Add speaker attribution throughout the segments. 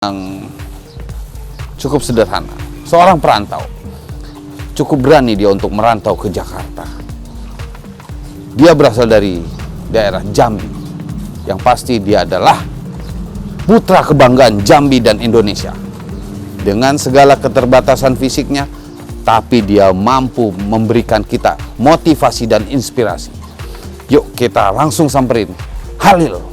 Speaker 1: yang cukup sederhana. Seorang perantau, cukup berani dia untuk merantau ke Jakarta. Dia berasal dari daerah Jambi. Yang pasti dia adalah putra kebanggaan Jambi dan Indonesia. Dengan segala keterbatasan fisiknya, tapi dia mampu memberikan kita motivasi dan inspirasi. Yuk kita langsung samperin Halil.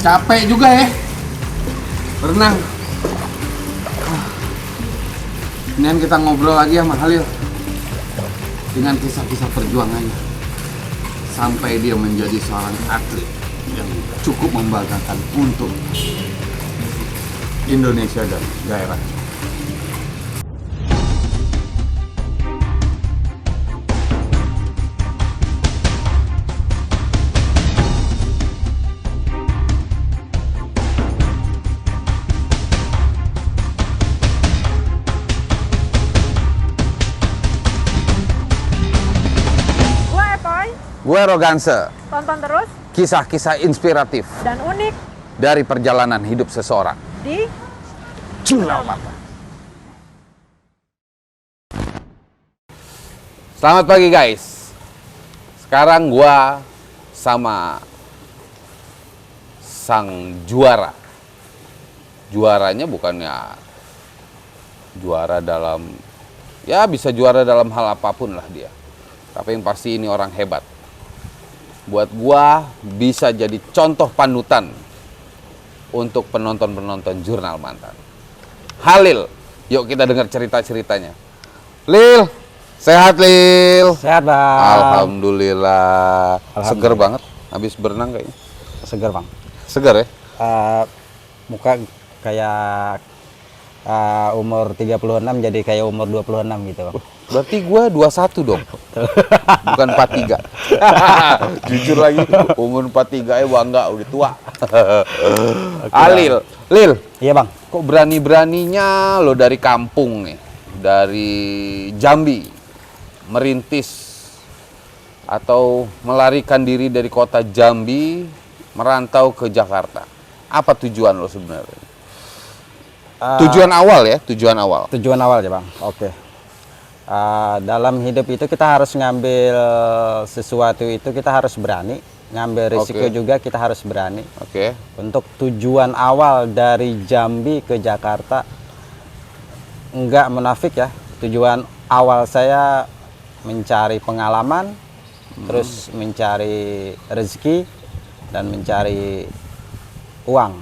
Speaker 1: Capek juga ya berenang. Kemudian kita ngobrol lagi sama Halil dengan kisah-kisah perjuangannya sampai dia menjadi seorang atlet yang cukup membanggakan untuk Indonesia dan daerah. Gue Roganse.
Speaker 2: Tonton terus
Speaker 1: Kisah-kisah inspiratif
Speaker 2: dan unik
Speaker 1: dari perjalanan hidup seseorang
Speaker 2: di
Speaker 1: Jurnal Mantan. Selamat pagi guys. Sekarang gue sama sang juara. Juaranya bukannya juara dalam, ya bisa juara dalam hal apapun lah dia. Tapi yang pasti ini orang hebat. Buat gua bisa jadi contoh panutan untuk penonton-penonton Jurnal Mantan. Halil, yuk kita dengar cerita-ceritanya. Lil, sehat Lil?
Speaker 3: Sehat Bang.
Speaker 1: Alhamdulillah. Seger banget habis berenang kayaknya.
Speaker 3: Seger Bang.
Speaker 1: Seger ya?
Speaker 3: Muka kayak umur 36 jadi kayak umur 26 gitu Bang.
Speaker 1: Berarti gua 21 dong. Bukan 43. Jujur lagi, umur 43 ya bangga udah tua. Halil, Lil.
Speaker 3: Iya Bang.
Speaker 1: Kok berani-beraninya lo dari kampung nih, dari Jambi, merintis atau melarikan diri dari kota Jambi, merantau ke Jakarta. Apa tujuan lo sebenarnya? Tujuan awal ya, tujuan awal.
Speaker 3: Tujuan awal ya Bang. Oke. Dalam hidup itu kita harus ngambil sesuatu itu kita harus berani. Ngambil risiko juga kita harus berani.
Speaker 1: Oke.
Speaker 3: Untuk tujuan awal dari Jambi ke Jakarta, enggak munafik ya. Tujuan awal saya mencari pengalaman, terus mencari rezeki, dan mencari uang.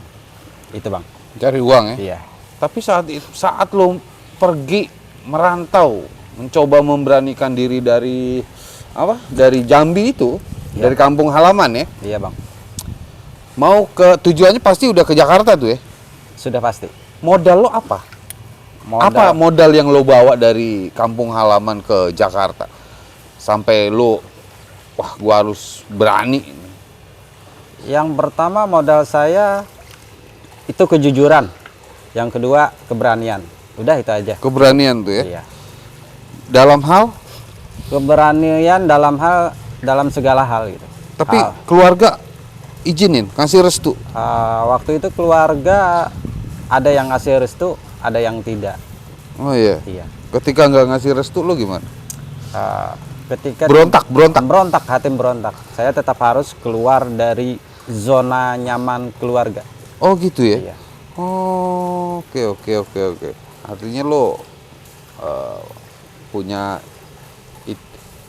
Speaker 3: Itu Bang.
Speaker 1: Cari uang ya?
Speaker 3: Iya.
Speaker 1: Tapi saat lo pergi merantau, mencoba memberanikan diri dari Jambi itu, ya, dari kampung halaman ya?
Speaker 3: Iya Bang.
Speaker 1: Mau ke tujuannya pasti udah ke Jakarta tuh ya?
Speaker 3: Sudah pasti.
Speaker 1: Modal lo apa? Apa modal yang lo bawa dari kampung halaman ke Jakarta? Sampai lo wah gua harus berani ini?
Speaker 3: Yang pertama modal saya itu kejujuran. Yang kedua keberanian. Udah itu aja.
Speaker 1: Keberanian tuh ya.
Speaker 3: Iya.
Speaker 1: Dalam hal,
Speaker 3: Keberanian dalam segala hal gitu.
Speaker 1: tapi keluarga izinin, kasih restu.
Speaker 3: Waktu itu keluarga ada yang ngasih restu, ada yang tidak.
Speaker 1: Oh iya.
Speaker 3: Iya.
Speaker 1: Ketika nggak ngasih restu lo gimana?
Speaker 3: Ketika
Speaker 1: Berontak.
Speaker 3: hati berontak. Saya tetap harus keluar dari zona nyaman keluarga.
Speaker 1: Oh gitu ya.
Speaker 3: Iya.
Speaker 1: Oh, oke. Artinya lo punya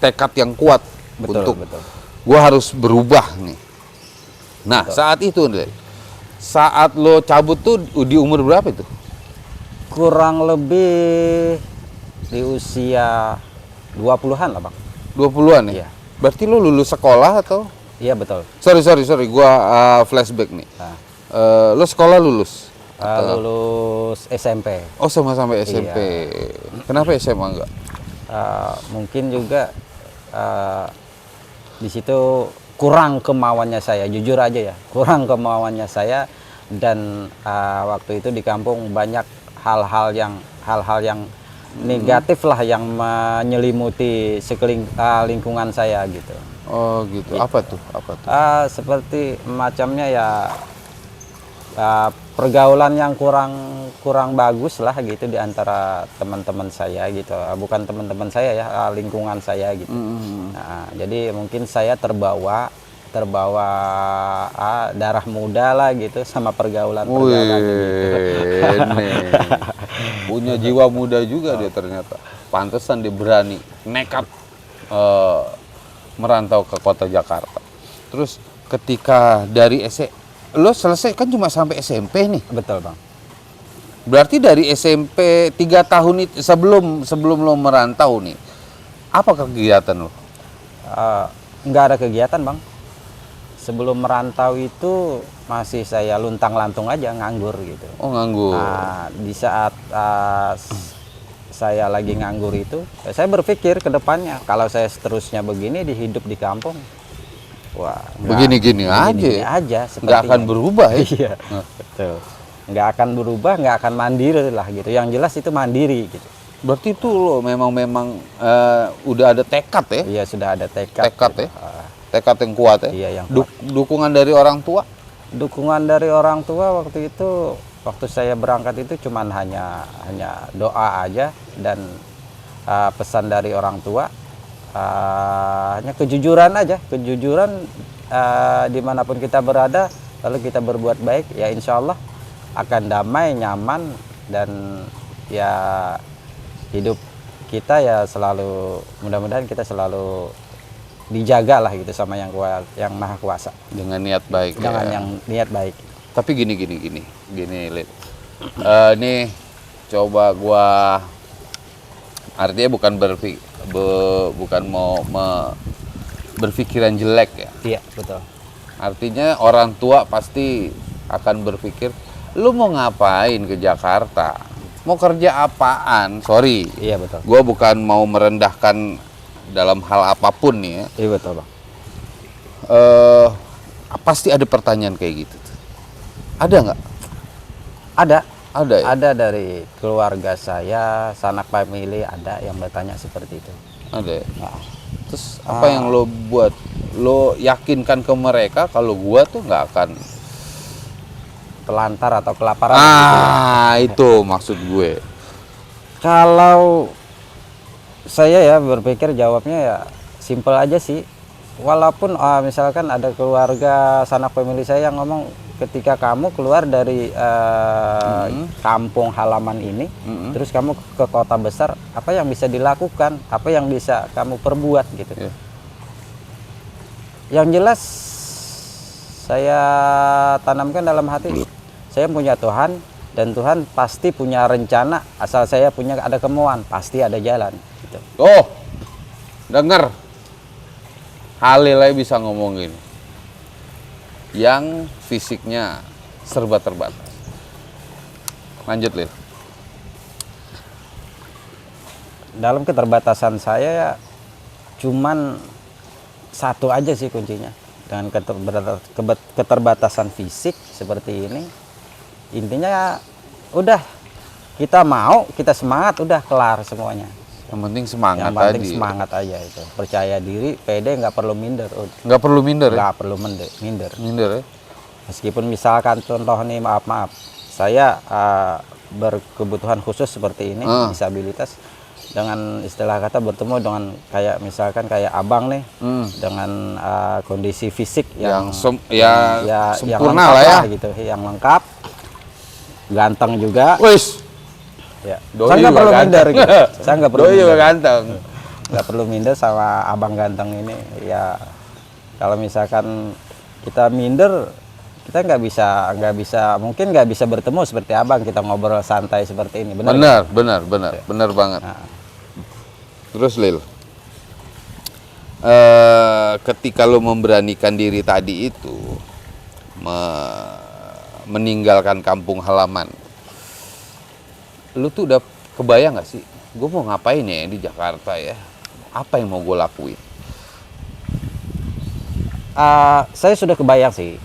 Speaker 1: tekad yang kuat untuk
Speaker 3: Betul.
Speaker 1: gua harus berubah nih. Nah, saat itu nih, saat lo cabut tuh di umur berapa itu?
Speaker 3: Kurang lebih di usia 20-an lah, Bang.
Speaker 1: 20-an ya?
Speaker 3: Iya.
Speaker 1: Berarti lo lulus sekolah atau?
Speaker 3: Iya, betul.
Speaker 1: Sorry, gua flashback nih.
Speaker 3: Nah,
Speaker 1: Lo sekolah lulus?
Speaker 3: lulus SMP.
Speaker 1: Oh, sama-sama SMP. Kenapa SMA enggak?
Speaker 3: Mungkin juga di situ kurang kemauannya saya, jujur aja ya, kurang kemauannya saya. Dan waktu itu di kampung banyak hal-hal yang negatif lah yang menyelimuti lingkungan saya gitu.
Speaker 1: Oh gitu. Apa tuh?
Speaker 3: Seperti macamnya ya, pergaulan yang kurang bagus lah gitu di antara teman-teman saya gitu. Bukan teman-teman saya ya, lingkungan saya gitu. Nah, jadi mungkin saya terbawa darah muda lah gitu sama pergaulan gitu.
Speaker 1: Punya jiwa muda juga dia ternyata. Pantesan dia berani, nekat merantau ke kota Jakarta. Terus ketika dari lo selesai kan cuma sampai SMP nih.
Speaker 3: Betul, Bang.
Speaker 1: Berarti dari SMP 3 tahun itu sebelum lo merantau nih, apa kegiatan lo?
Speaker 3: Nggak ada kegiatan, Bang. Sebelum merantau itu masih saya luntang-lantung aja, nganggur gitu.
Speaker 1: Oh, nganggur.
Speaker 3: Nah, di saat saya lagi nganggur itu, saya berpikir ke depannya, kalau saya seterusnya begini hidup di kampung, wah,
Speaker 1: begini-gini aja.
Speaker 3: sepertinya.
Speaker 1: Nggak akan berubah ya?
Speaker 3: Iya, betul. Nggak akan berubah, nggak akan mandiri lah gitu. Yang jelas itu mandiri gitu.
Speaker 1: Berarti itu lo memang udah ada tekad ya?
Speaker 3: Iya, sudah ada tekad.
Speaker 1: Tekad ya? Tekad yang kuat ya?
Speaker 3: Iya, yang kuat.
Speaker 1: Dukungan dari orang tua?
Speaker 3: Dukungan dari orang tua waktu itu, waktu saya berangkat itu cuman hanya doa aja dan pesan dari orang tua, hanya kejujuran aja, dimanapun kita berada, lalu kita berbuat baik, ya insya Allah akan damai, nyaman, dan ya hidup kita ya selalu, mudah-mudahan kita selalu dijaga lah gitu sama yang maha kuasa,
Speaker 1: Dengan niat baik
Speaker 3: dengan
Speaker 1: ya?
Speaker 3: yang niat baik.
Speaker 1: Tapi gini Lid. Nih coba gua, artinya bukan mau berpikiran jelek ya.
Speaker 3: Iya, betul.
Speaker 1: Artinya orang tua pasti akan berpikir, lu mau ngapain ke Jakarta? Mau kerja apaan? Sorry.
Speaker 3: Iya, betul.
Speaker 1: Gua bukan mau merendahkan dalam hal apapun nih ya.
Speaker 3: Iya, betul, Bang.
Speaker 1: Pasti ada pertanyaan kayak gitu. Ada nggak?
Speaker 3: Ada
Speaker 1: ya?
Speaker 3: Ada dari keluarga saya, sanak famili ada yang bertanya seperti itu.
Speaker 1: Ada ya?
Speaker 3: Nah,
Speaker 1: Terus apa yang lo buat? Lo yakinkan ke mereka kalau gua tuh nggak akan
Speaker 3: telantar atau kelaparan gitu ya.
Speaker 1: Itu maksud gue.
Speaker 3: Kalau saya ya berpikir jawabnya ya simpel aja sih. Walaupun misalkan ada keluarga sanak famili saya yang ngomong, ketika kamu keluar dari kampung halaman ini, terus kamu ke kota besar, apa yang bisa dilakukan, apa yang bisa kamu perbuat gitu.
Speaker 1: Yeah.
Speaker 3: Yang jelas saya tanamkan dalam hati, saya punya Tuhan, dan Tuhan pasti punya rencana, asal saya ada kemauan, pasti ada jalan gitu.
Speaker 1: Oh, denger. Halil bisa ngomongin yang fisiknya serba terbatas. Lanjut, Lil.
Speaker 3: Dalam keterbatasan saya ya cuman satu aja sih kuncinya. Dengan keterbatasan fisik seperti ini, intinya udah kita mau, kita semangat, udah kelar semuanya.
Speaker 1: Yang penting semangat
Speaker 3: Yang penting
Speaker 1: tadi.
Speaker 3: semangat aja itu. Percaya diri, pede, nggak perlu minder.
Speaker 1: Nggak perlu minder ya?
Speaker 3: Nggak perlu minder.
Speaker 1: Minder ya?
Speaker 3: Meskipun misalkan contoh nih, maaf, saya berkebutuhan khusus seperti ini, disabilitas, dengan istilah kata bertemu dengan kayak misalkan kayak abang nih, dengan kondisi fisik yang
Speaker 1: sempurna
Speaker 3: lengkap
Speaker 1: lah ya.
Speaker 3: gitu, yang lengkap, ganteng juga.
Speaker 1: Wis,
Speaker 3: Ya.
Speaker 1: Doi
Speaker 3: Saya nggak
Speaker 1: juga
Speaker 3: perlu
Speaker 1: ganteng.
Speaker 3: minder gitu. Saya nggak perlu
Speaker 1: Doi juga
Speaker 3: minder.
Speaker 1: ganteng.
Speaker 3: Nggak perlu minder sama abang ganteng ini. Ya, kalau misalkan kita minder, kita mungkin nggak bisa bertemu seperti abang, kita ngobrol santai seperti ini. Benar?
Speaker 1: Benar banget.
Speaker 3: Nah.
Speaker 1: Terus Lil, ketika lo memberanikan diri tadi itu, meninggalkan kampung halaman, lu tuh udah kebayang nggak sih, gue mau ngapain ya di Jakarta ya? Apa yang mau gue lakuin?
Speaker 3: Saya sudah kebayang sih,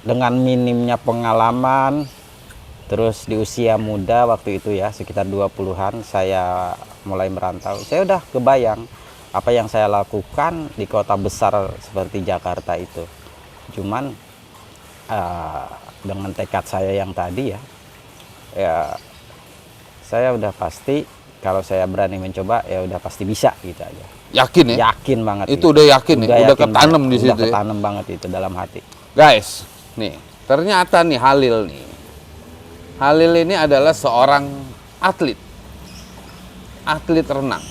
Speaker 3: dengan minimnya pengalaman, terus di usia muda waktu itu ya, sekitar 20-an saya mulai merantau. Saya udah kebayang apa yang saya lakukan di kota besar seperti Jakarta itu. Cuman dengan tekad saya yang tadi ya saya udah pasti kalau saya berani mencoba ya udah pasti bisa gitu aja.
Speaker 1: Yakin ya?
Speaker 3: Yakin banget.
Speaker 1: Itu udah yakin ya? Udah ketanam di situ ya?
Speaker 3: Udah ketanam banget itu dalam hati.
Speaker 1: Guys, nih ternyata nih Halil ini adalah seorang atlet renang.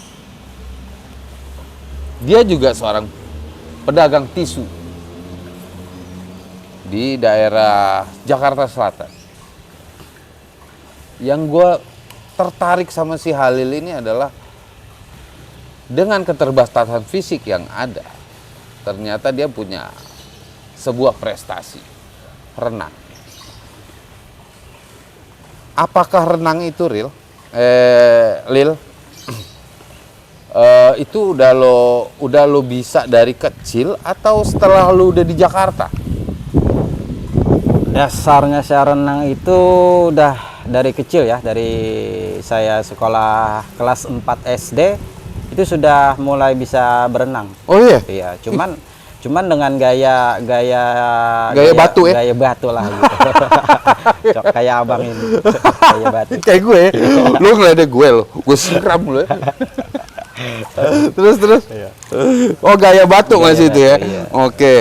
Speaker 1: Dia juga seorang pedagang tisu di daerah Jakarta Selatan. Yang gue tertarik sama si Halil ini adalah dengan keterbatasan fisik yang ada, ternyata dia punya sebuah prestasi renang. Apakah renang itu Lil? Itu udah lo bisa dari kecil atau setelah lo udah di Jakarta?
Speaker 3: Dasarnya saya renang itu udah dari kecil ya, dari saya sekolah kelas 4 SD itu sudah mulai bisa berenang.
Speaker 1: Oh iya?
Speaker 3: Iya, cuman dengan gaya
Speaker 1: batu ya?
Speaker 3: Gaya batu lah gitu. Kayak abang ini. Gaya batu.
Speaker 1: Kayak gue, lu ngeledek gue lo, gue siram lo. Terus.
Speaker 3: Iya.
Speaker 1: Oh gaya batu
Speaker 3: Gaya
Speaker 1: masih itu ya?
Speaker 3: batu, iya.
Speaker 1: Oke.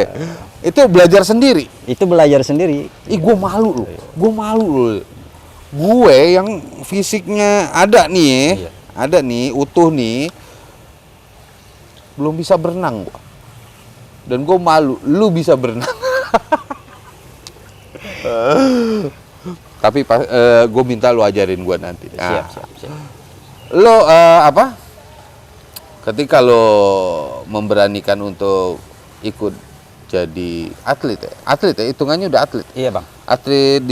Speaker 1: Itu belajar sendiri?
Speaker 3: Itu belajar sendiri.
Speaker 1: Ih gue malu loh. Gue yang fisiknya ada nih,
Speaker 3: Iya.
Speaker 1: ada nih, utuh nih, belum bisa berenang gua. Dan gue malu, lu bisa berenang. Tapi gue minta lu ajarin gue nanti. Nah,
Speaker 3: Siap.
Speaker 1: lo ketika lo memberanikan untuk ikut jadi atlet ya, hitungannya udah atlet.
Speaker 3: Iya, Bang.
Speaker 1: Atlet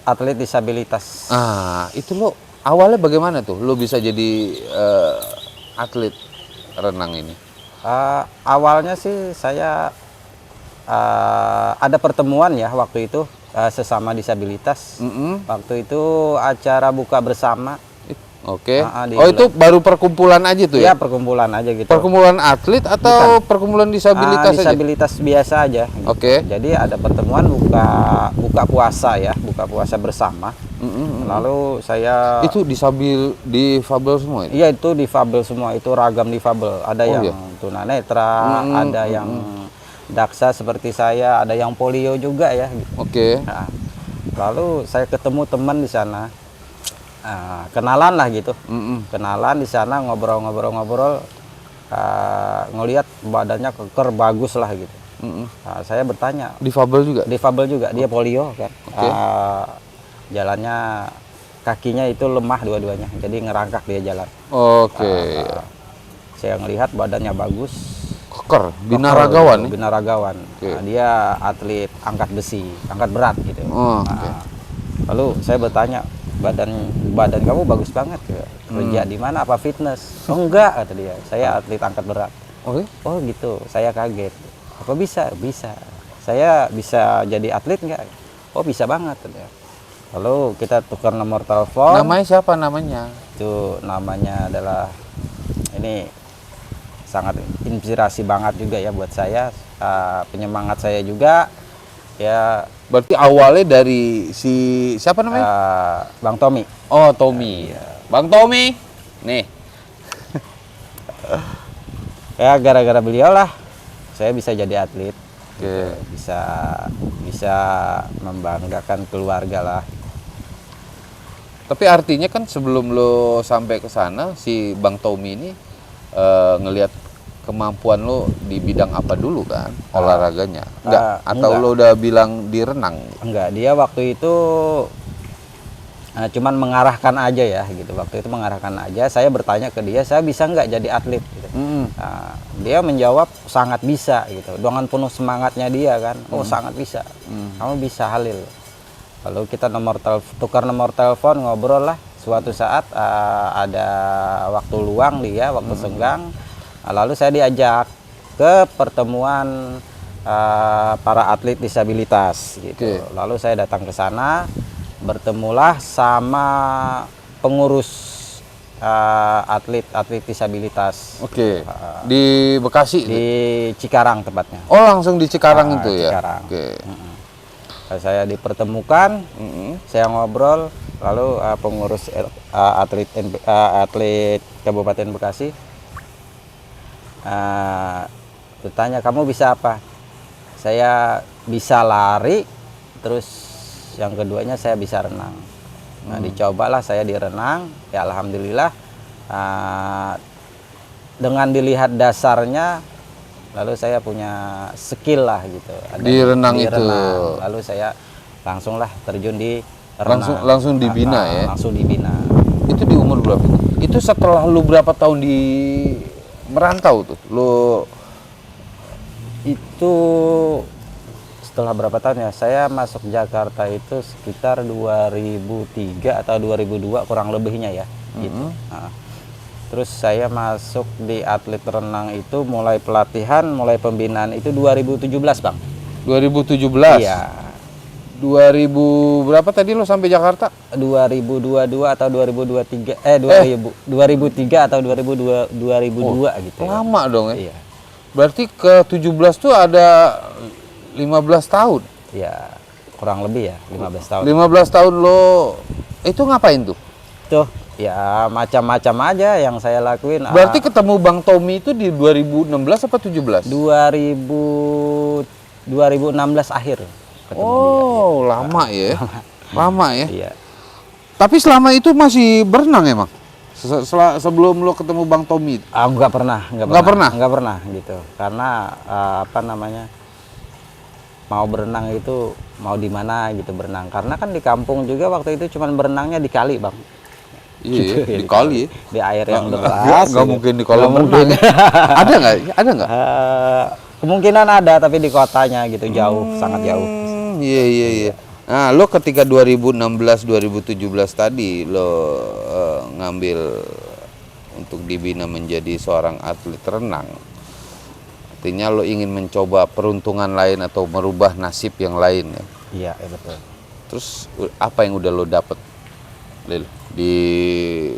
Speaker 3: Atlet disabilitas.
Speaker 1: Itu lo awalnya bagaimana tuh? Lo bisa jadi atlet renang ini?
Speaker 3: Awalnya sih saya ada pertemuan ya waktu itu sesama disabilitas. Waktu itu acara buka bersama.
Speaker 1: Oke.
Speaker 3: Di
Speaker 1: Itu baru perkumpulan aja tuh
Speaker 3: ya?
Speaker 1: ya?
Speaker 3: Perkumpulan aja gitu.
Speaker 1: Perkumpulan atlet atau perkumpulan disabilitas aja?
Speaker 3: Disabilitas biasa aja. Gitu.
Speaker 1: Oke.
Speaker 3: Jadi ada pertemuan buka puasa ya, buka puasa bersama. Lalu saya
Speaker 1: Itu difabel semua itu?
Speaker 3: Iya, itu difabel semua, itu ragam difabel. Ada yang
Speaker 1: iya?
Speaker 3: tunanetra, ada yang daksa seperti saya, ada yang polio juga ya. Gitu.
Speaker 1: Oke.
Speaker 3: Nah, lalu saya ketemu teman di sana, kenalan lah gitu, kenalan di sana, ngobrol-ngobrol, ngelihat badannya keker bagus lah gitu. Saya bertanya,
Speaker 1: Difabel juga?
Speaker 3: difabel juga, dia polio kan.
Speaker 1: Oke.
Speaker 3: Jalannya kakinya itu lemah dua-duanya, jadi ngerangkak dia jalan.
Speaker 1: Oke.
Speaker 3: Saya ngelihat badannya bagus,
Speaker 1: Keker, binaragawan nih?
Speaker 3: binaragawan.
Speaker 1: Oke.
Speaker 3: Dia atlet angkat besi, angkat berat gitu.
Speaker 1: Oh, oke.
Speaker 3: Lalu saya bertanya, badan kamu bagus banget, kerja di mana, apa fitness? Oh enggak, kata dia, saya atlet angkat berat.
Speaker 1: Oke.
Speaker 3: Oh gitu, saya kaget. Apa bisa? Bisa. Saya bisa jadi atlet nggak? Oh bisa banget. Lalu kita tukar nomor telepon.
Speaker 1: Namanya siapa namanya?
Speaker 3: Itu namanya adalah, ini sangat inspirasi banget juga ya buat saya, penyemangat saya juga ya.
Speaker 1: Berarti awalnya dari si siapa namanya?
Speaker 3: Bang Tommy.
Speaker 1: Oh, Tommy. Bang Tommy. Nih.
Speaker 3: Ya gara-gara beliau lah saya bisa jadi atlet.
Speaker 1: Oke.
Speaker 3: Bisa membanggakan keluarga lah.
Speaker 1: Tapi artinya kan sebelum lo sampai ke sana, si Bang Tommy ini ngelihat kemampuan lo di bidang apa dulu kan, olahraganya? Enggak? Atau
Speaker 3: enggak.
Speaker 1: lo udah bilang di renang?
Speaker 3: Enggak, dia waktu itu cuman mengarahkan aja ya gitu. Waktu itu mengarahkan aja. Saya bertanya ke dia, saya bisa nggak jadi atlet? Gitu. Nah, dia menjawab sangat bisa gitu. Dengan penuh semangatnya dia kan. Oh sangat bisa. Kamu bisa Halil. Lalu kita tukar nomor telepon, ngobrol lah. Suatu saat ada waktu luang dia, waktu senggang. Lalu saya diajak ke pertemuan para atlet disabilitas gitu. Lalu saya datang ke sana, bertemulah sama pengurus atlet disabilitas.
Speaker 1: Oke. Di Bekasi?
Speaker 3: Di Cikarang tepatnya.
Speaker 1: Oh, langsung di Cikarang itu ya?
Speaker 3: Cikarang.
Speaker 1: Oke.
Speaker 3: Saya dipertemukan, saya ngobrol, lalu pengurus atlet Kabupaten Bekasi bertanya, kamu bisa apa? Saya bisa lari, terus yang keduanya saya bisa renang. Nah dicobalah saya di renang, ya alhamdulillah dengan dilihat dasarnya, lalu saya punya skill lah gitu.
Speaker 1: Di renang itu.
Speaker 3: Lalu saya langsung lah terjun di renang.
Speaker 1: Langsung dibina ya?
Speaker 3: Langsung dibina.
Speaker 1: Itu di umur berapa? Itu setelah lu berapa tahun di merantau tuh? Lu
Speaker 3: itu setelah berapa tahun ya? Saya masuk Jakarta itu sekitar 2003 atau 2002 kurang lebihnya ya. Gitu. Nah, terus saya masuk di atlet renang itu mulai pelatihan, mulai pembinaan itu 2017 Bang.
Speaker 1: 2017?
Speaker 3: Iya.
Speaker 1: 2000 berapa tadi lo sampai Jakarta?
Speaker 3: 2022 atau 2023 2003 atau 2002 gitu.
Speaker 1: Lama dong ya.
Speaker 3: Iya.
Speaker 1: Berarti ke 17 tuh ada 15 tahun.
Speaker 3: Ya, kurang lebih ya 15 tahun.
Speaker 1: 15 tahun lo itu ngapain tuh?
Speaker 3: Tuh, ya macam-macam aja yang saya lakuin.
Speaker 1: Berarti ketemu Bang Tommy itu di 2016 apa 17?
Speaker 3: 2016 akhir.
Speaker 1: Oh, lama ya. Lama ya.
Speaker 3: Iya.
Speaker 1: Tapi selama itu masih berenang emang? Sebelum lo ketemu Bang Tommy?
Speaker 3: Nggak pernah. Nggak pernah gitu. Karena apa namanya, mau berenang itu mau di mana gitu berenang. Karena kan di kampung juga waktu itu cuman berenangnya di kali Bang.
Speaker 1: Iya,
Speaker 3: Gitu,
Speaker 1: di kali.
Speaker 3: Di air yang deras.
Speaker 1: Nggak mungkin di kolam renang. Ada nggak? Ada nggak?
Speaker 3: Kemungkinan ada, tapi di kotanya gitu jauh, sangat jauh.
Speaker 1: Iya. Nah, lo ketika 2016-2017 tadi lo ngambil untuk dibina menjadi seorang atlet renang. Artinya lo ingin mencoba peruntungan lain atau merubah nasib yang lain ya.
Speaker 3: Iya, betul.
Speaker 1: Terus apa yang udah lo dapet, Lil, di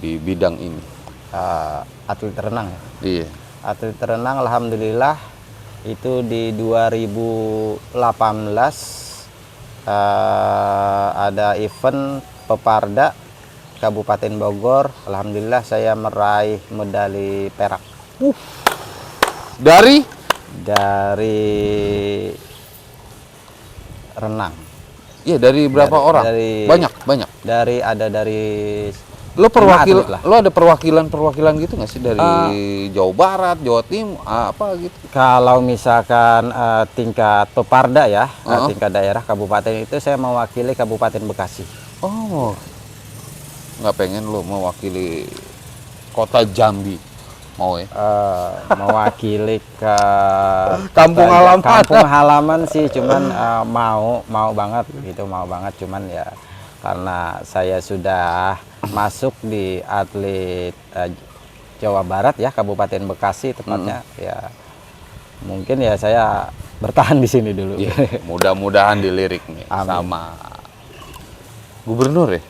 Speaker 1: bidang ini?
Speaker 3: Atlet renang ya.
Speaker 1: Iya.
Speaker 3: Atlet renang alhamdulillah itu di 2018 ada event Peparda Kabupaten Bogor. Alhamdulillah saya meraih medali perak.
Speaker 1: Dari
Speaker 3: renang.
Speaker 1: Iya, dari berapa orang? Banyak.
Speaker 3: Dari
Speaker 1: Lo
Speaker 3: atlet lah.
Speaker 1: lo ada perwakilan gitu nggak sih dari Jawa Barat, Jawa Timur, apa gitu?
Speaker 3: Kalau misalkan tingkat Peparda ya, tingkat daerah kabupaten itu saya mewakili Kabupaten Bekasi.
Speaker 1: Oh, nggak pengen lo mewakili kota Jambi, mau ya?
Speaker 3: Mewakili ke
Speaker 1: Kampung
Speaker 3: halaman sih, cuman mau banget gitu, cuman ya karena saya sudah masuk di atlet Jawa Barat ya, Kabupaten Bekasi tepatnya. Ya mungkin ya saya bertahan di sini dulu.
Speaker 1: Mudah-mudahan dilirik nih
Speaker 3: Amin.
Speaker 1: sama gubernur ya.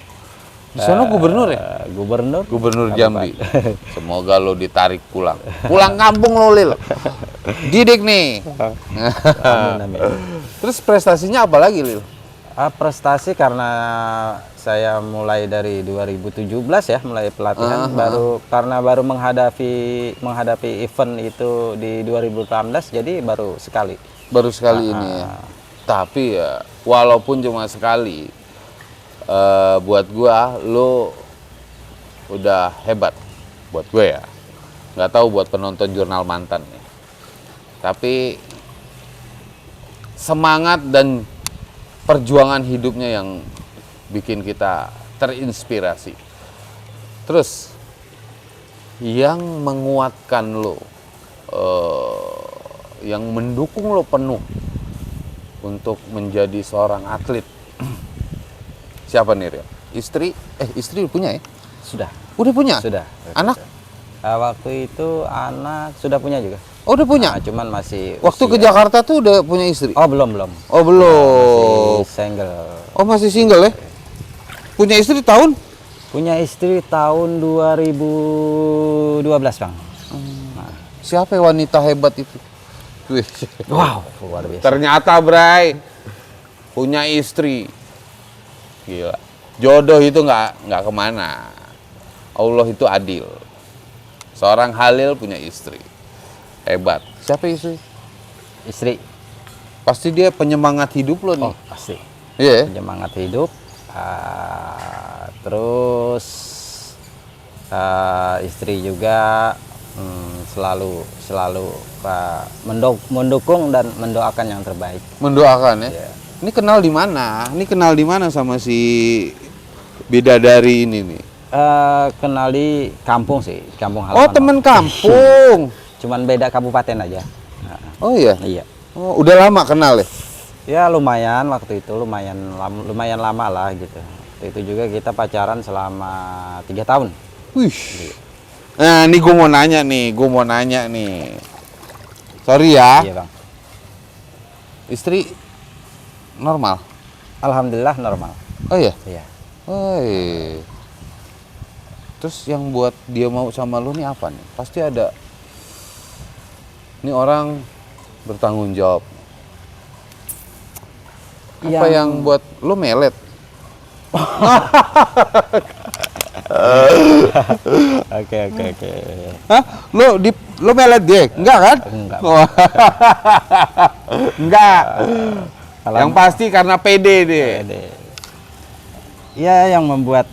Speaker 1: Di sana gubernur ya? Gubernur Jambi. Semoga lo ditarik pulang. Pulang kampung lo, Lil. Didik nih.
Speaker 3: Amin, amin.
Speaker 1: Terus prestasinya apa lagi, Lil?
Speaker 3: Prestasi karena saya mulai dari 2017 ya, mulai pelatihan baru menghadapi event itu di 2018, jadi baru sekali.
Speaker 1: Baru sekali ini ya. Tapi ya walaupun cuma sekali, buat gua lo udah hebat buat gue ya. Nggak tahu buat penonton Jurnal Mantan ya. Tapi semangat dan perjuangan hidupnya yang bikin kita terinspirasi. Terus yang menguatkan lo, yang mendukung lo penuh untuk menjadi seorang atlet, siapa nih, Riel? Istri punya ya?
Speaker 3: Sudah.
Speaker 1: Udah punya?
Speaker 3: Sudah.
Speaker 1: Anak?
Speaker 3: Waktu itu anak sudah punya juga.
Speaker 1: Oh, udah punya?
Speaker 3: Cuman masih
Speaker 1: Waktu ke
Speaker 3: usia.
Speaker 1: Jakarta tuh udah punya istri?
Speaker 3: Oh, belum.
Speaker 1: Oh, belum.
Speaker 3: Masih single.
Speaker 1: Oh, masih single ya? Punya istri tahun?
Speaker 3: Punya istri tahun 2012, Bang.
Speaker 1: Siapa wanita hebat itu? Wih.
Speaker 3: Wow, luar biasa.
Speaker 1: Ternyata, Bray, punya istri. Gila. Jodoh itu nggak kemana. Allah itu adil. Seorang Halil punya istri. Hebat. Siapa istri?
Speaker 3: Istri.
Speaker 1: Pasti dia penyemangat hidup lo nih.
Speaker 3: Oh, pasti.
Speaker 1: Iya.
Speaker 3: Penyemangat hidup. Terus istri juga selalu mendukung dan mendoakan yang terbaik.
Speaker 1: Mendoakan ya.
Speaker 3: Iya.
Speaker 1: Ini kenal di mana? Ini kenal di mana sama si bidadari ini nih?
Speaker 3: Kenal di kampung sih, kampung
Speaker 1: Oh,
Speaker 3: halaman.
Speaker 1: temen kampung.
Speaker 3: Cuman beda kabupaten aja.
Speaker 1: Oh iya.
Speaker 3: Iya.
Speaker 1: Oh, udah lama kenal ya?
Speaker 3: Ya lumayan waktu itu, lumayan lama lah gitu. Waktu itu juga kita pacaran selama 3 tahun.
Speaker 1: Wih. Nah, ini gue mau nanya nih. Sorry ya.
Speaker 3: Iya, Bang.
Speaker 1: Istri normal?
Speaker 3: Alhamdulillah normal.
Speaker 1: Oh iya?
Speaker 3: Iya.
Speaker 1: Oh iya. Terus yang buat dia mau sama lu nih apa nih? Pasti ada. Ini orang bertanggung jawab. Apa yang buat lu melet?
Speaker 3: Oke.
Speaker 1: Hah? Lu melet dia? Enggak kan?
Speaker 3: Enggak.
Speaker 1: Oh. Enggak. Yang pasti karena pede dia.
Speaker 3: Iya, yang membuat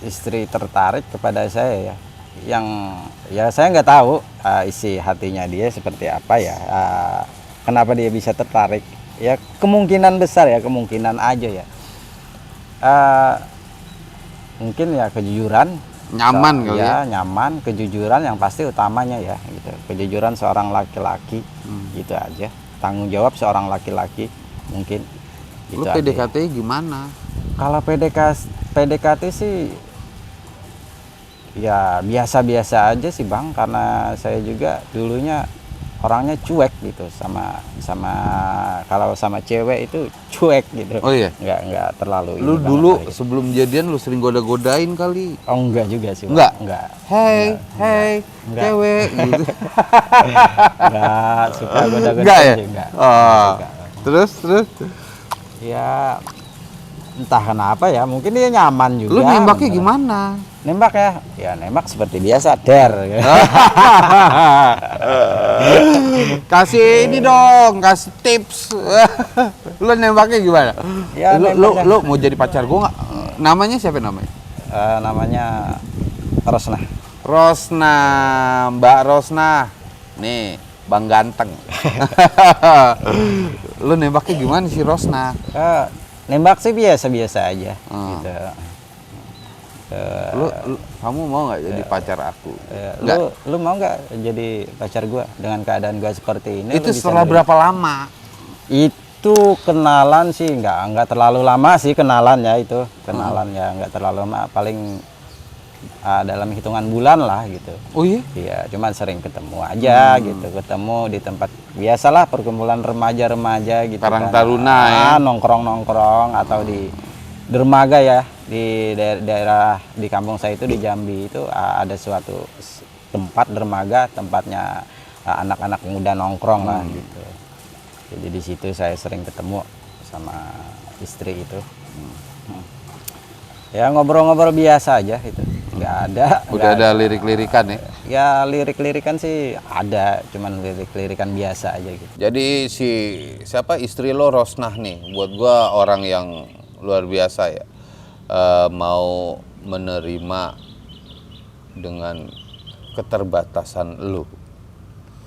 Speaker 3: istri tertarik kepada saya ya. Yang ya saya nggak tahu isi hatinya dia seperti apa ya. Kenapa dia bisa tertarik? Ya kemungkinan besar ya, kemungkinan aja ya. Mungkin ya kejujuran.
Speaker 1: Nyaman kali ya.
Speaker 3: Nyaman, kejujuran yang pasti utamanya ya gitu. Kejujuran seorang laki-laki gitu aja. Tanggung jawab seorang laki-laki mungkin.
Speaker 1: Lu
Speaker 3: Gitu
Speaker 1: PDKT gimana?
Speaker 3: Kalau PDKT sih ya biasa-biasa aja sih, Bang, karena saya juga dulunya orangnya cuek gitu sama kalau sama cewek itu cuek gitu.
Speaker 1: Oh iya.
Speaker 3: Nggak terlalu
Speaker 1: Lu
Speaker 3: ini
Speaker 1: dulu
Speaker 3: banget gitu.
Speaker 1: sebelum jadian lu sering goda-godain kali.
Speaker 3: Oh enggak juga sih, Bang.
Speaker 1: Enggak?
Speaker 3: Enggak.
Speaker 1: Hey,
Speaker 3: Enggak.
Speaker 1: cewek gitu.
Speaker 3: Enggak suka goda-godain
Speaker 1: Enggak ya?
Speaker 3: sih, enggak.
Speaker 1: Oh.
Speaker 3: Enggak.
Speaker 1: Terus
Speaker 3: Ya entah kenapa ya, mungkin dia nyaman juga.
Speaker 1: lu nembaknya
Speaker 3: bener.
Speaker 1: gimana?
Speaker 3: Nembak ya? Ya nembak seperti biasa, der.
Speaker 1: Kasih ini dong, kasih tips. Lu nembaknya gimana?
Speaker 3: Ya, nembaknya.
Speaker 1: Lu mau jadi pacar gua nggak? Namanya siapa namanya?
Speaker 3: Namanya Rosna.
Speaker 1: Rosna, Mbak Rosna. Nih, Bang Ganteng. Lu nembaknya gimana sih Rosna?
Speaker 3: Nembak sih biasa-biasa aja. Gitu.
Speaker 1: Kamu mau nggak jadi pacar aku?
Speaker 3: Lu mau nggak jadi pacar gua dengan keadaan gua seperti ini?
Speaker 1: Itu
Speaker 3: lu bisa
Speaker 1: setelah
Speaker 3: nerima?
Speaker 1: berapa lama?
Speaker 3: Itu kenalan sih nggak terlalu lama sih kenalan ya itu. Ya nggak terlalu lama, paling dalam hitungan bulan lah gitu.
Speaker 1: Oh iya?
Speaker 3: Iya, cuman sering ketemu aja gitu, ketemu di tempat biasalah perkumpulan remaja-remaja gitu.
Speaker 1: Karang
Speaker 3: kan.
Speaker 1: Taruna ya.
Speaker 3: Nongkrong-nongkrong atau di dermaga ya, di daerah di kampung saya itu di Jambi itu ada suatu tempat dermaga, tempatnya anak-anak muda nongkrong lah gitu. Jadi di situ saya sering ketemu sama istri itu. Ya ngobrol-ngobrol biasa aja itu. Nggak ada.
Speaker 1: Udah ada lirik-lirikan ya?
Speaker 3: Ya lirik-lirikan sih ada, cuman lirik-lirikan biasa aja gitu.
Speaker 1: Jadi siapa istri lo Rosnah nih, buat gua orang yang luar biasa ya. Mau menerima dengan keterbatasan lo.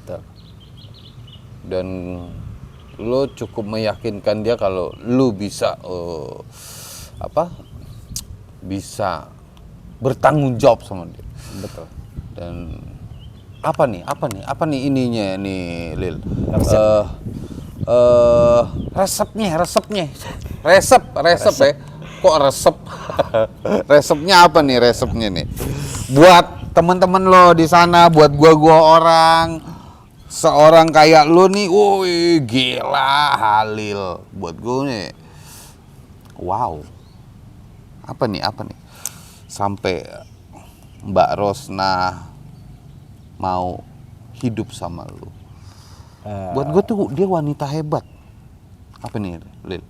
Speaker 3: Betul.
Speaker 1: Dan lo cukup meyakinkan dia kalau lo bisa bisa bertanggung jawab sama dia.
Speaker 3: Betul.
Speaker 1: Dan apa nih ininya nih Lil? Resep ya. Kok resep? Resepnya apa nih resepnya nih? Buat teman-teman lo di sana, buat gua orang seorang kayak lo nih, woi gila Halil. Buat gua nih, wow. Apa nih? Sampai Mbak Rosnah mau hidup sama lu. Buat gue tuh dia wanita hebat. Apa nih, Lil?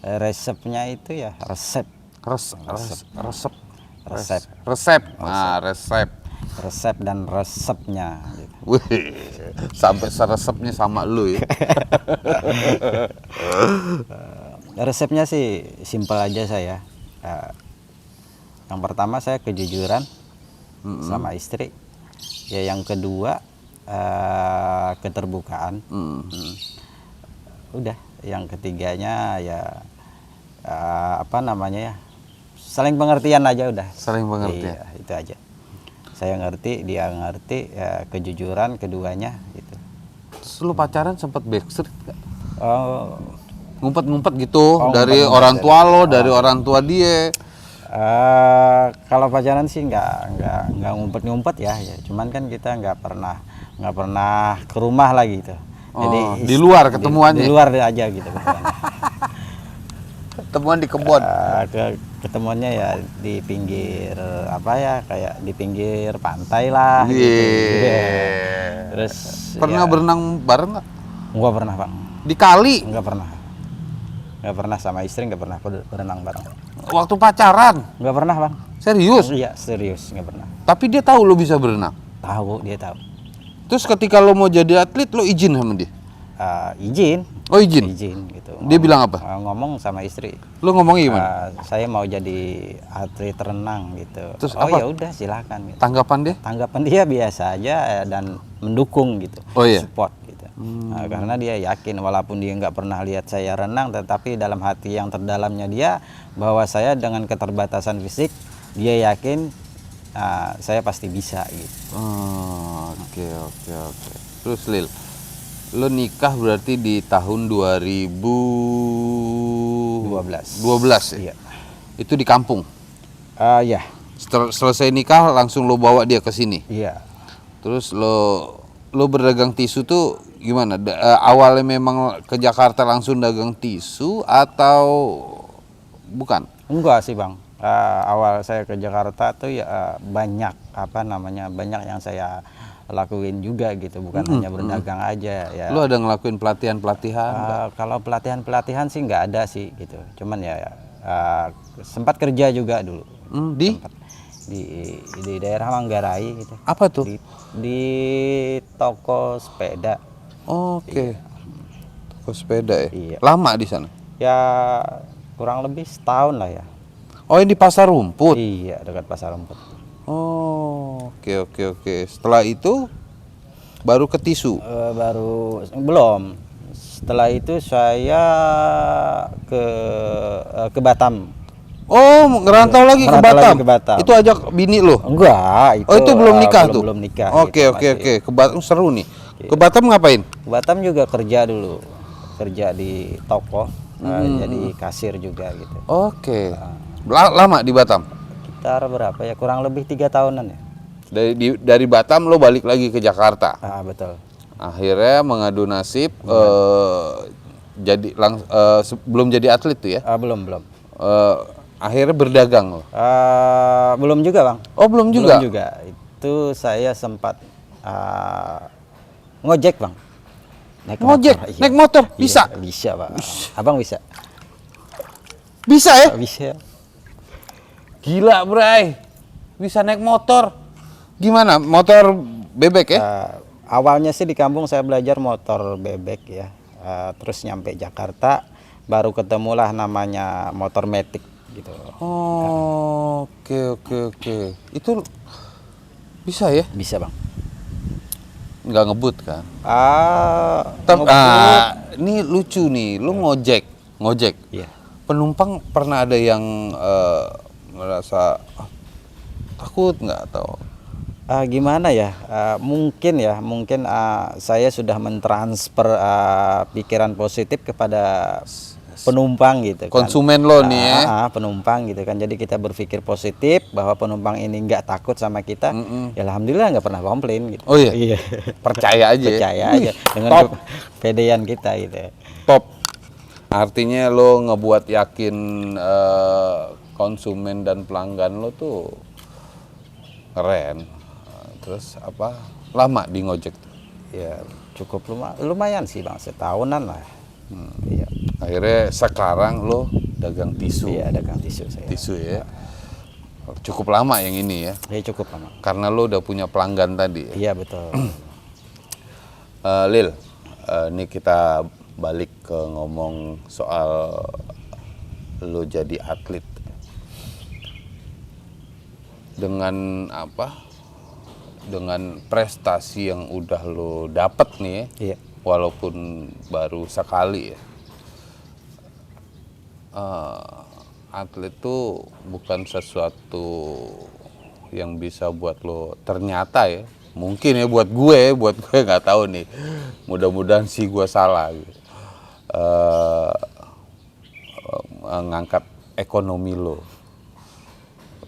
Speaker 3: Resepnya itu ya resep.
Speaker 1: Resep. Nah, resep.
Speaker 3: Resep dan resepnya gitu.
Speaker 1: Wih, sampai seresepnya sama lu ya.
Speaker 3: Resepnya sih simpel aja saya. Yang pertama saya kejujuran sama istri. Ya yang kedua keterbukaan. Udah, yang ketiganya ya saling pengertian aja udah.
Speaker 1: Saling pengertian.
Speaker 3: Iya, itu aja. Saya ngerti, dia ngerti, ya, kejujuran keduanya gitu.
Speaker 1: Terus lu pacaran sempat backstreet gak?
Speaker 3: Oh,
Speaker 1: Ngumpet-ngumpet gitu dari
Speaker 3: ngumpet-ngumpet
Speaker 1: orang
Speaker 3: ya.
Speaker 1: tua lo, dari orang tua dia.
Speaker 3: Kalau pacaran sih nggak ngumpet-ngumpet ya. Cuman kan kita nggak pernah ke rumah lagi gitu. Jadi
Speaker 1: di luar ketemuannya.
Speaker 3: Di luar aja gitu.
Speaker 1: Ketemuan di kebun.
Speaker 3: Ketemuannya ya di pinggir kayak di pinggir pantai lah. Gitu.
Speaker 1: Yeah.
Speaker 3: Terus
Speaker 1: Pernah berenang bareng nggak?
Speaker 3: Nggak pernah bang.
Speaker 1: Di kali?
Speaker 3: Nggak pernah sama istri, nggak pernah berenang bareng.
Speaker 1: Waktu pacaran?
Speaker 3: Nggak pernah bang.
Speaker 1: Serius?
Speaker 3: Iya serius, nggak pernah.
Speaker 1: Tapi dia tahu lo bisa berenang?
Speaker 3: Tahu, dia tahu.
Speaker 1: Terus ketika lo mau jadi atlet, lo izin sama dia?
Speaker 3: Izin.
Speaker 1: Oh izin?
Speaker 3: Izin gitu.
Speaker 1: Dia bilang apa?
Speaker 3: Ngomong sama istri.
Speaker 1: Lo ngomongnya gimana?
Speaker 3: Saya mau jadi atlet renang gitu.
Speaker 1: Terus
Speaker 3: oh
Speaker 1: apa?
Speaker 3: ya udah silakan. Gitu.
Speaker 1: Tanggapan dia?
Speaker 3: Tanggapan dia biasa aja dan mendukung gitu.
Speaker 1: Oh iya?
Speaker 3: Support gitu. Karena dia yakin walaupun dia nggak pernah lihat saya renang, tetapi dalam hati yang terdalamnya dia bahwa saya dengan keterbatasan fisik, dia yakin saya pasti bisa gitu.
Speaker 1: Oke. Terus Lil, lo nikah berarti di tahun 2012 ya?
Speaker 3: Iya.
Speaker 1: Itu di kampung?
Speaker 3: Ya.
Speaker 1: Selesai nikah langsung lo bawa dia ke sini?
Speaker 3: Iya.
Speaker 1: Terus lo berdagang tisu tuh gimana? Awalnya memang ke Jakarta langsung dagang tisu atau bukan?
Speaker 3: Enggak sih bang. Awal saya ke Jakarta tuh ya banyak banyak yang saya lakuin juga gitu, bukan hanya berdagang aja ya.
Speaker 1: Lo ada ngelakuin pelatihan?
Speaker 3: Kalau pelatihan sih nggak ada sih gitu. Cuman ya sempat kerja juga dulu. Sempat di daerah Manggarai gitu.
Speaker 1: Apa tuh?
Speaker 3: Di toko sepeda.
Speaker 1: Oke. Toko sepeda ya?
Speaker 3: Iya.
Speaker 1: Lama di sana?
Speaker 3: Ya kurang lebih setahun lah ya.
Speaker 1: Oh ini di Pasar Rumput?
Speaker 3: Iya, dekat Pasar Rumput.
Speaker 1: Oh, oke. Setelah itu baru ke tisu?
Speaker 3: Belum. Setelah itu saya ke Batam.
Speaker 1: Oh, ngerantau lagi ke Batam?
Speaker 3: Ke Batam.
Speaker 1: Itu ajak bini lo?
Speaker 3: Enggak,
Speaker 1: Itu belum nikah tuh?
Speaker 3: Belum nikah.
Speaker 1: Oke. Ke Batam seru nih. Ke Batam ngapain?
Speaker 3: Ke Batam juga kerja dulu. Kerja di toko, jadi kasir juga gitu.
Speaker 1: Oke. Lama di Batam?
Speaker 3: sekitar berapa ya? Kurang lebih 3 tahunan ya.
Speaker 1: Dari Batam lo balik lagi ke Jakarta.
Speaker 3: Betul.
Speaker 1: Akhirnya mengadu nasib belum jadi atlet tuh ya?
Speaker 3: Belum, belum.
Speaker 1: Akhirnya berdagang lo.
Speaker 3: Belum juga, Bang.
Speaker 1: Oh, belum juga.
Speaker 3: Belum juga. Itu saya sempat ngojek, Bang.
Speaker 1: Ngojek, naik motor, bisa?
Speaker 3: Iya, bisa, Pak. Abang bisa?
Speaker 1: Bisa ya?
Speaker 3: Bisa.
Speaker 1: Gila, Bray. Bisa naik motor. Gimana? Motor bebek ya?
Speaker 3: Awalnya sih di kampung saya belajar motor bebek ya. Terus nyampe Jakarta baru ketemulah namanya motor metik gitu.
Speaker 1: Oh, oke. Itu bisa ya?
Speaker 3: Bisa, Bang.
Speaker 1: Nggak ngebut kan?
Speaker 3: Ngebut.
Speaker 1: Ini lucu nih, lu ngojek.
Speaker 3: Iya.
Speaker 1: Penumpang pernah ada yang merasa takut nggak atau?
Speaker 3: Gimana ya? Mungkin saya sudah mentransfer pikiran positif kepada penumpang gitu kan.
Speaker 1: Konsumen lo nih ya?
Speaker 3: Penumpang gitu kan. Jadi kita berpikir positif bahwa penumpang ini nggak takut sama kita. Ya alhamdulillah nggak pernah komplain gitu.
Speaker 1: Oh iya? Percaya aja.
Speaker 3: Percaya aja dengan kepedean kita gitu.
Speaker 1: Top. Artinya lo ngebuat yakin konsumen dan pelanggan lo tuh keren. Terus apa? Lama di ngojek tuh?
Speaker 3: Ya cukup lumayan sih, Bang, setahunan lah. Iya.
Speaker 1: Akhirnya sekarang lo dagang tisu.
Speaker 3: Iya, dagang tisu saya.
Speaker 1: Tisu ya. Cukup lama yang ini ya.
Speaker 3: Ya cukup lama.
Speaker 1: Karena lo udah punya pelanggan tadi.
Speaker 3: Iya betul.
Speaker 1: Lil, ini kita balik ke ngomong soal lo jadi atlet. Dengan apa? Dengan prestasi yang udah lo dapet nih ya.
Speaker 3: Iya.
Speaker 1: Walaupun baru sekali ya. Atlet tuh bukan sesuatu yang bisa buat lo ternyata ya, mungkin ya buat gue nggak tahu nih, mudah-mudahan sih gue salah gitu. Ngangkat ekonomi lo.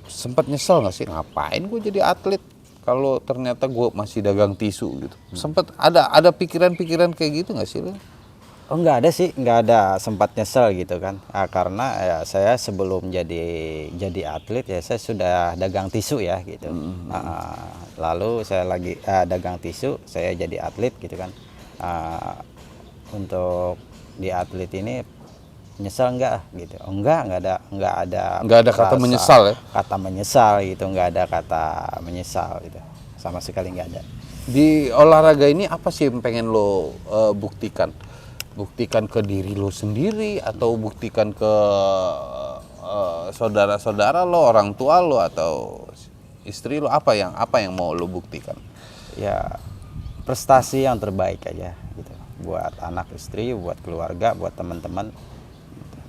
Speaker 1: Sempat nyesel nggak sih, ngapain gue jadi atlet kalau ternyata gue masih dagang tisu gitu? Sempat ada pikiran-pikiran kayak gitu nggak sih lo?
Speaker 3: Oh nggak ada sih, nggak ada sempat nyesel gitu kan. Karena ya saya sebelum jadi atlet ya saya sudah dagang tisu ya gitu. Lalu saya lagi dagang tisu, saya jadi atlet gitu kan. Untuk di atlet ini nyesel enggak gitu? Oh, enggak ada
Speaker 1: kata menyesal ya?
Speaker 3: Kata menyesal gitu, nggak ada kata menyesal gitu. Sama sekali nggak ada.
Speaker 1: Di olahraga ini apa sih yang pengen lo buktikan? Buktikan ke diri lo sendiri atau buktikan ke saudara-saudara lo, orang tua lo atau istri lo? Apa yang mau lo buktikan?
Speaker 3: Ya prestasi yang terbaik aja gitu. Buat anak istri, buat keluarga, buat teman-teman.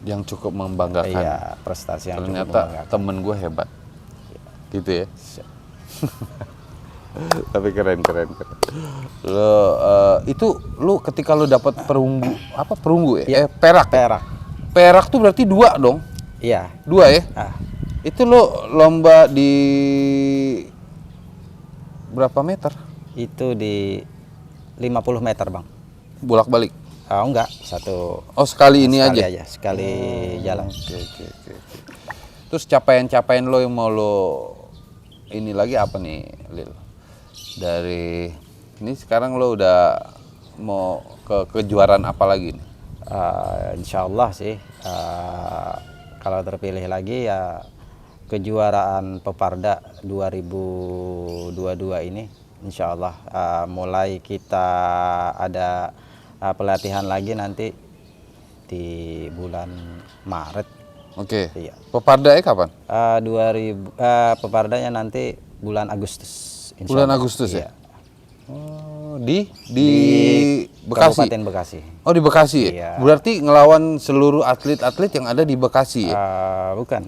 Speaker 1: Yang cukup membanggakan.
Speaker 3: Iya, prestasi yang
Speaker 1: ternyata
Speaker 3: cukup membanggakan.
Speaker 1: Temen gue hebat. Gitu ya. Tapi keren. Lo itu lu ketika lu dapat perunggu ya? Perak. Perak tuh berarti 2 dong.
Speaker 3: Iya.
Speaker 1: 2 ya? Itu lo lomba di berapa meter?
Speaker 3: Itu di 50 meter, Bang.
Speaker 1: Bolak-balik?
Speaker 3: Enggak, satu.
Speaker 1: Oh, sekali ini aja?
Speaker 3: Sekali jalan.
Speaker 1: Oke. Terus capaian-capaian lo yang mau lo ini lagi apa nih, Lil? Dari ini sekarang lo udah mau ke kejuaraan apa lagi nih?
Speaker 3: Insya Allah sih kalau terpilih lagi ya kejuaraan Peparda 2022 ini Insya Allah mulai kita ada pelatihan lagi nanti di bulan Maret.
Speaker 1: Oke.
Speaker 3: Iya.
Speaker 1: Peparda kapan?
Speaker 3: Pepardanya nanti bulan Agustus.
Speaker 1: Bulan Agustus
Speaker 3: iya.
Speaker 1: Ya? Oh, di Bekasi.
Speaker 3: Kabupaten Bekasi.
Speaker 1: Oh, di Bekasi ya?
Speaker 3: Iya.
Speaker 1: Berarti ngelawan seluruh atlet-atlet yang ada di Bekasi ya?
Speaker 3: Bukan,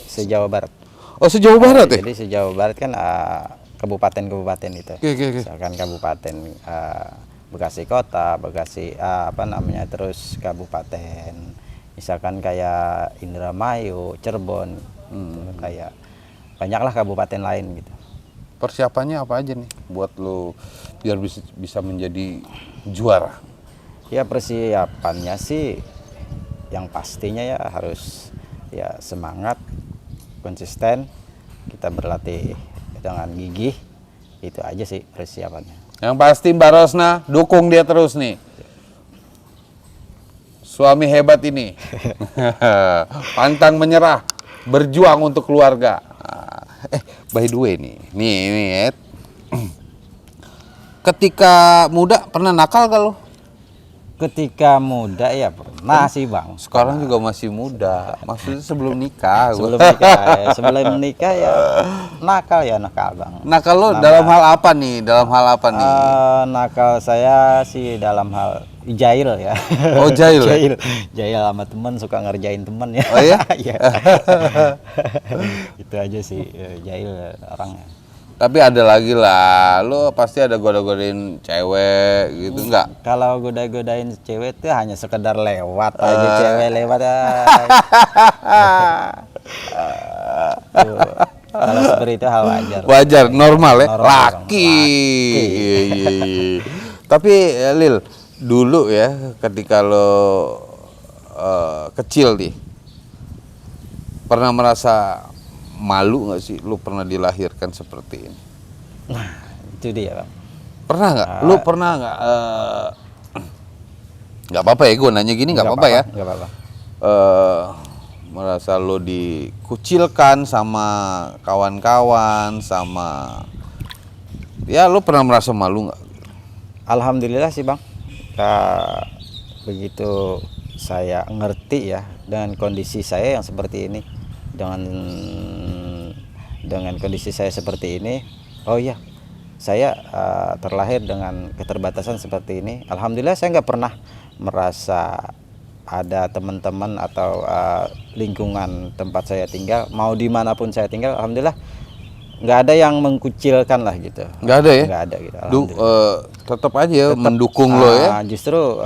Speaker 3: se-Jawa Barat.
Speaker 1: Oh, se-Jawa Barat ya?
Speaker 3: Jadi se-Jawa Barat kan kabupaten-kabupaten itu.
Speaker 1: Oke.
Speaker 3: Misalkan kabupaten Bekasi Kota, Bekasi terus kabupaten misalkan kayak Indramayu, Cirebon, Kayak banyaklah kabupaten lain gitu.
Speaker 1: Persiapannya apa aja nih buat lo biar bisa menjadi juara?
Speaker 3: Ya persiapannya sih yang pastinya ya harus ya semangat, konsisten, kita berlatih dengan gigih, itu aja sih persiapannya.
Speaker 1: Yang pasti Mbak Rosna dukung dia terus nih. Suami hebat ini. Pantang menyerah, berjuang untuk keluarga. By the way nih Ed. Ketika muda pernah nakal gak lo?
Speaker 3: Ketika muda ya pernah sih Bang.
Speaker 1: Sekarang juga masih muda. Maksudnya sebelum nikah.
Speaker 3: Sebelum nikah ya nakal Bang.
Speaker 1: Nakal lo dalam hal apa nih?
Speaker 3: Nakal saya sih dalam hal jahil ya.
Speaker 1: Oh jahil.
Speaker 3: Jahil sama teman, suka ngerjain teman ya.
Speaker 1: Oh iya?
Speaker 3: Iya. Itu aja sih, jahil orangnya.
Speaker 1: Tapi ada lagi lah, lo pasti ada goda-godain cewek gitu enggak?
Speaker 3: Kalau goda-godain cewek itu hanya sekedar lewat aja, cewek lewat kalau seperti itu hal wajar.
Speaker 1: Wajar, normal ya,
Speaker 3: Normal,
Speaker 1: laki. Iya. Tapi Lil, dulu ya ketika lo kecil nih, pernah merasa malu nggak sih lu pernah dilahirkan seperti ini?
Speaker 3: Nah, itu dia Bang.
Speaker 1: Pernah nggak? Lu pernah nggak? Nggak apa-apa ya, gue nanya gini nggak apa-apa ya.
Speaker 3: Nggak apa-apa.
Speaker 1: Merasa lu dikucilkan sama kawan-kawan, sama ya lu pernah merasa malu nggak?
Speaker 3: Alhamdulillah sih Bang. Begitu saya ngerti ya dengan kondisi saya yang seperti ini, dengan kondisi saya seperti ini, oh iya saya terlahir dengan keterbatasan seperti ini. Alhamdulillah saya nggak pernah merasa ada teman-teman atau lingkungan tempat saya tinggal, mau dimanapun saya tinggal, alhamdulillah nggak ada yang mengkucilkan lah gitu.
Speaker 1: Nggak ada ya?
Speaker 3: Nggak ada gitu.
Speaker 1: Tetap aja ya mendukung lo ya.
Speaker 3: Justru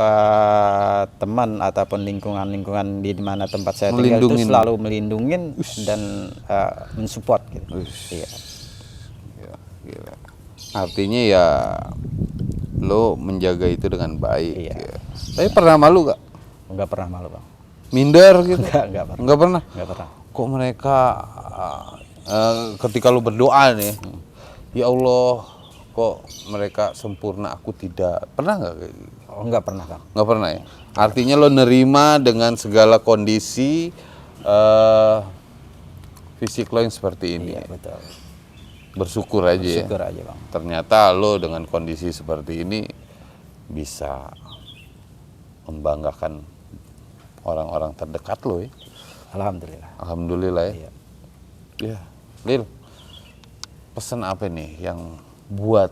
Speaker 3: teman ataupun lingkungan di mana tempat saya tinggal itu selalu melindungin dan mensupport gitu. Iya.
Speaker 1: Gila. Artinya ya lo menjaga itu dengan baik.
Speaker 3: Iya.
Speaker 1: Ya. Tapi pernah malu gak?
Speaker 3: Nggak pernah malu Bang.
Speaker 1: Minder gitu?
Speaker 3: Nggak pernah.
Speaker 1: Nggak pernah?
Speaker 3: Nggak pernah.
Speaker 1: Kok mereka ketika lo berdoa nih, ya Allah, kok mereka sempurna aku tidak? Pernah nggak?
Speaker 3: Oh nggak pernah Bang.
Speaker 1: Nggak pernah ya? Artinya lo nerima dengan segala kondisi fisik lo yang seperti ini.
Speaker 3: Iya betul.
Speaker 1: Bersyukur aja ya.
Speaker 3: Bersyukur aja Bang.
Speaker 1: Ternyata lo dengan kondisi seperti ini bisa membanggakan orang-orang terdekat lo ya.
Speaker 3: Alhamdulillah.
Speaker 1: Alhamdulillah ya.
Speaker 3: Iya.
Speaker 1: Ya, Lil, pesan apa nih yang buat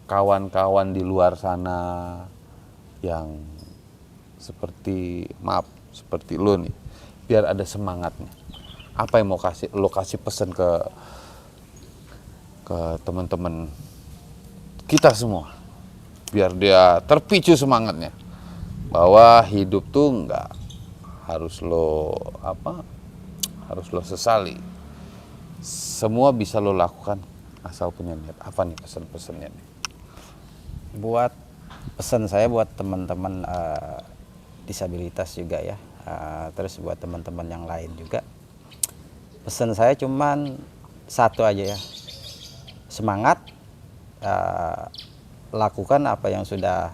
Speaker 1: kawan-kawan di luar sana yang seperti lo nih, biar ada semangatnya. Apa yang mau lo kasih pesan ke teman-teman kita semua, biar dia terpicu semangatnya bahwa hidup tuh nggak harus lo sesali, semua bisa lo lakukan asal punya niat. Apa nih pesan-pesannya nih?
Speaker 3: Pesan saya buat teman-teman disabilitas juga ya, terus buat teman-teman yang lain juga, pesan saya cuman satu aja ya, semangat, lakukan apa yang sudah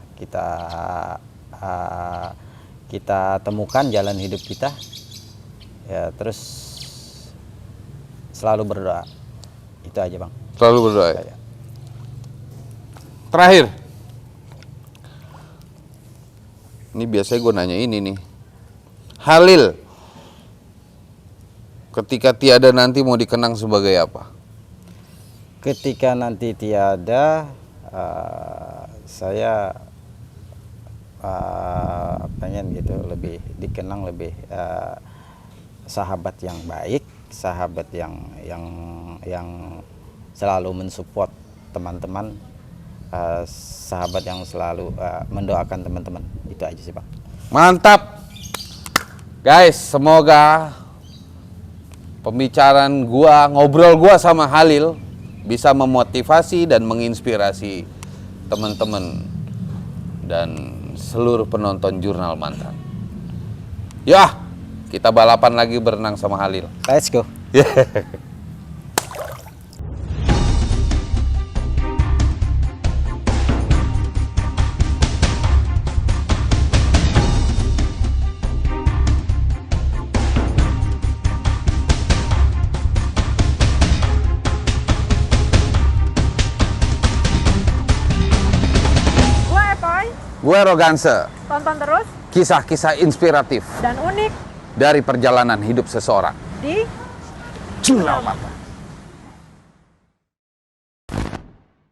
Speaker 3: kita temukan jalan hidup kita ya, terus selalu berdoa. Itu aja Bang.
Speaker 1: Selalu berdoa ya? Terakhir, ini biasanya gue nanya ini nih, Halil ketika tiada nanti mau dikenang sebagai apa?
Speaker 3: Ketika nanti tiada, saya pengen gitu lebih dikenang lebih sahabat yang baik, sahabat yang selalu mensupport teman-teman, sahabat yang selalu mendoakan teman-teman. Itu aja sih Bang.
Speaker 1: Mantap guys, semoga pembicaraan gua, ngobrol gua sama Halil bisa memotivasi dan menginspirasi teman-teman dan seluruh penonton Jurnal Mantan. Ya, kita balapan lagi berenang sama Halil.
Speaker 3: Let's go.
Speaker 2: Gue Epoy,
Speaker 1: Gue Roganse,
Speaker 2: tonton terus
Speaker 1: kisah-kisah inspiratif
Speaker 2: dan unik
Speaker 1: dari perjalanan hidup seseorang.
Speaker 2: di
Speaker 1: Jurnal Mantan.